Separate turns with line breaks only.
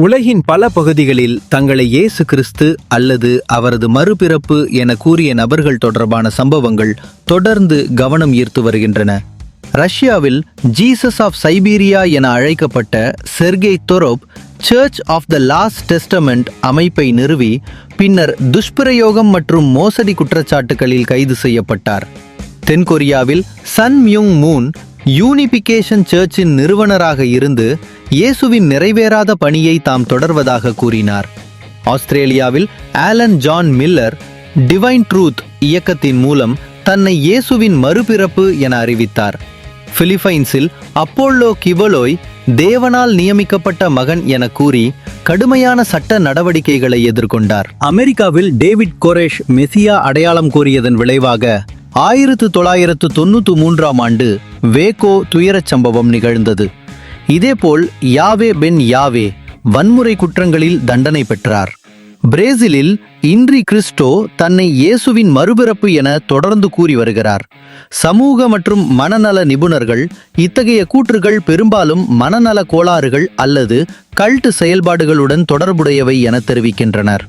உலகின் பல பகுதிகளில் தங்களை இயேசு கிறிஸ்து அல்லது அவரது மறுபிறப்பு என கூறிய நபர்கள் தொடர்பான சம்பவங்கள் தொடர்ந்து கவனம் ஈர்த்து வருகின்றன. ரஷ்யாவில் ஜீசஸ் ஆஃப் சைபீரியா என அழைக்கப்பட்ட Sergey Torop church of the last testament அமைப்பை நிறுவி பின்னர் துஷ்பிரயோகம் மற்றும் மோசடி குற்றச்சாட்டுகளில் கைது செய்யப்பட்டார். தென்கொரியாவில் சன் மியூங் மூன் யூனிபிகேஷன் சர்ச்சின் நிறுவனராக இருந்து இயேசுவின் நிறைவேறாத பணியை தாம் தொடர்வதாக கூறினார். ஆஸ்திரேலியாவில் Alan John Miller Divine Truth இயக்கத்தின் மூலம் தன்னை இயேசுவின் மறுபிறப்பு என அறிவித்தார். பிலிப்பைன்ஸில் அப்போல்லோ கிவலோய் தேவனால் நியமிக்கப்பட்ட மகன் என கூறி கடுமையான சட்ட நடவடிக்கைகளை எதிர்கொண்டார். அமெரிக்காவில் டேவிட் கோரேஷ் மெசியா அடையாளம் கூறியதன் விளைவாக 1993ஆம் ஆண்டு வேகோ துயரச் சம்பவம் நிகழ்ந்தது. இதேபோல் யாவே பென் யாவே வன்முறை குற்றங்களில் தண்டனை பெற்றார். பிரேசிலில் இன்றி கிறிஸ்டோ தன்னை இயேசுவின் மறுபிறப்பு என தொடர்ந்து கூறி வருகிறார். சமூக மற்றும் மனநல நிபுணர்கள் இத்தகைய கூற்றுகள் பெரும்பாலும் மனநல கோளாறுகள் அல்லது கல்ட் செயல்பாடுகளுடன் தொடர்புடையவை என தெரிவிக்கின்றனர்.